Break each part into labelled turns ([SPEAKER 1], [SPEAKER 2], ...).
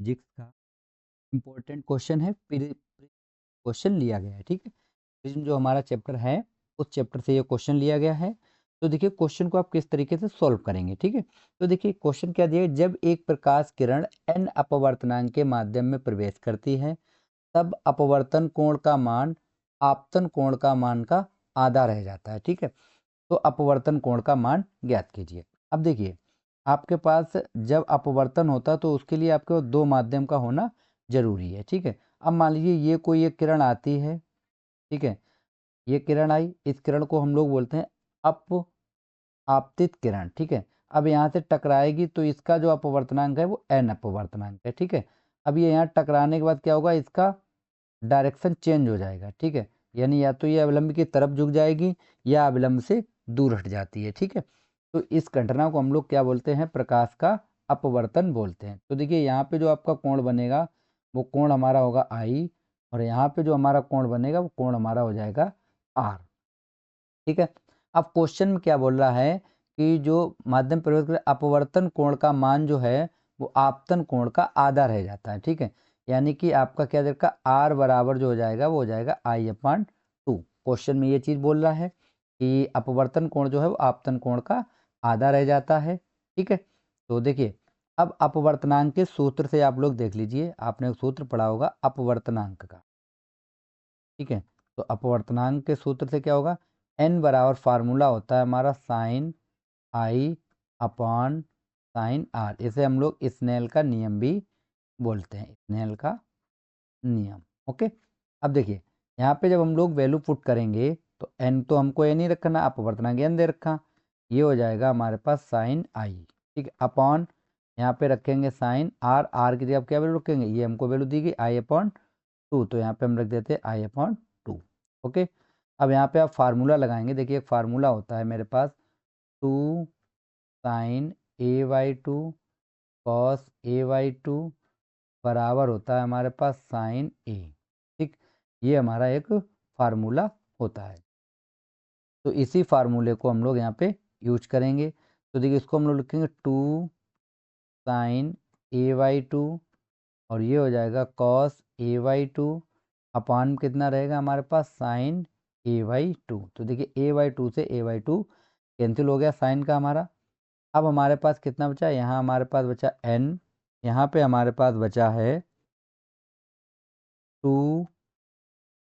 [SPEAKER 1] Physics का important question है, question लिया गया है। ठीक है, प्रिज्म जो हमारा चैप्टर है उस चैप्टर से ये क्वेश्चन लिया गया है। तो देखिए क्वेश्चन को आप किस तरीके से सॉल्व करेंगे। ठीक है, तो देखिए क्वेश्चन क्या दिया है, जब एक प्रकाश किरण n अपवर्तनांक के माध्यम में प्रवेश करती है तब अपवर्तन कोण का मान आपतन कोण का मान का आधा रह जाता है। ठीक है, तो अपवर्तन कोण का मान ज्ञात कीजिए। अब देखिए आपके पास जब अपवर्तन होता है तो उसके लिए आपके पास दो माध्यम का होना जरूरी है। ठीक है, अब मान लीजिए ये कोई एक किरण आती है। ठीक है, ये किरण आई, इस किरण को हम लोग बोलते हैं अप आपतित किरण। ठीक है, अब यहाँ से टकराएगी तो इसका जो अपवर्तनांक है वो n अपवर्तनांक है। ठीक है, अब ये यहाँ टकराने के बाद क्या होगा, इसका डायरेक्शन चेंज हो जाएगा। ठीक है, यानी या तो ये अवलंब की तरफ झुक जाएगी या अवलंब से दूर हट जाती है। ठीक है, तो इस घटना को हम लोग क्या बोलते हैं, प्रकाश का अपवर्तन बोलते हैं। तो देखिए यहाँ पे जो आपका कोण बनेगा वो कोण हमारा होगा आई, और यहाँ पे जो हमारा कोण बनेगा वो कोण हमारा हो जाएगा आर। ठीक है, अब क्वेश्चन में क्या बोल रहा है कि जो माध्यम प्रवेश कर अपवर्तन कोण का मान जो है वो आपतन कोण का आधा रह जाता है। ठीक है, यानी कि आपका क्या देखा आर बराबर जो हो जाएगा वो हो जाएगा आई अपान टू। क्वेश्चन में ये चीज़ बोल रहा है कि अपवर्तन कोण जो है वो आपतन कोण का आधा रह जाता है। ठीक है, तो देखिए अब अपवर्तनांक के सूत्र से आप लोग देख लीजिए, आपने एक सूत्र पढ़ा होगा अपवर्तनांक का। ठीक है, तो अपवर्तनांक के सूत्र से क्या होगा, n बराबर फार्मूला होता है हमारा sine I upon sine R. इसे हम लोग स्नेल का नियम भी बोलते हैं, स्नेल का नियम। ओके, अब देखिए यहाँ पे जब हम लोग वैल्यू पुट करेंगे तो n तो हमको n ही रखना, अपवर्तनांक n दे रखा, ये हो जाएगा हमारे पास साइन आई। ठीक है, अपॉन यहाँ पे रखेंगे साइन आर, आर की जगह आप क्या वैल्यू रखेंगे, ये हमको वैल्यू दी गई आई अपॉन टू, तो यहाँ पे हम रख देते हैं आई अपॉन टू। ओके, अब यहाँ पे आप फार्मूला लगाएंगे। देखिए एक फार्मूला होता है मेरे पास, two sine A by two cos A by two बराबर होता है हमारे पास साइन ए। ठीक, ये हमारा एक फार्मूला होता है। तो इसी फार्मूले को हम लोग यहाँ पे यूज करेंगे। तो देखिए इसको हम लोग लिखेंगे two sine A by two, और ये हो जाएगा cos A by two upon कितना रहेगा हमारे पास साइन ए बाई टू। तो देखिए ए बाई टू से ए बाई टू कैंसिल हो गया साइन का हमारा। अब हमारे पास कितना बचा, यहाँ हमारे पास बचा n, यहाँ पे हमारे पास बचा है two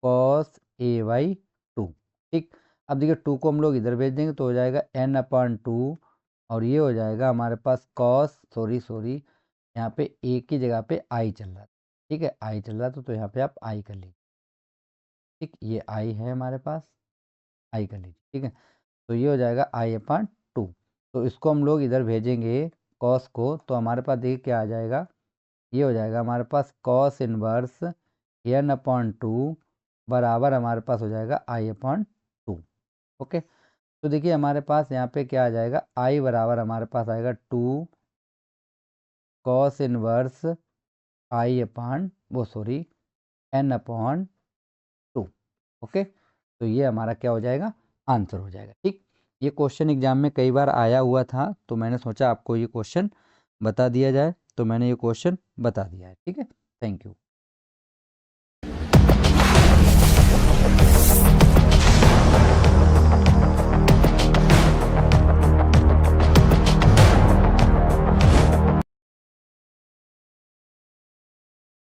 [SPEAKER 1] cos A by two. ठीक, अब देखिए टू को हम लोग इधर भेज देंगे तो हो जाएगा n अपान टू, और ये हो जाएगा हमारे पास कॉस सॉरी यहाँ पे ए की जगह पे आई चल रहा था। ठीक है, आई चल रहा था तो यहाँ पे आप आई कर लीजिए। ठीक, ये आई है हमारे पास, आई कर लीजिए। ठीक है, तो ये हो जाएगा आई अपान टू, तो इसको हम लोग इधर भेजेंगे कॉस को, तो हमारे पास देखिए क्या आ जाएगा, ये हो जाएगा हमारे पास cos inverse n upon two बराबर हमारे पास हो जाएगा आई अपॉन टू। ओके, तो देखिए हमारे पास यहाँ पे क्या आ जाएगा, आई बराबर हमारे पास आएगा two cos inverse I upon वो sorry n upon two. Okay, तो ये हमारा क्या हो जाएगा, आंसर हो जाएगा। ठीक, ये क्वेश्चन एग्जाम में कई बार आया हुआ था तो मैंने सोचा आपको ये क्वेश्चन बता दिया जाए, तो मैंने ये क्वेश्चन बता दिया है। ठीक है, थैंक यू।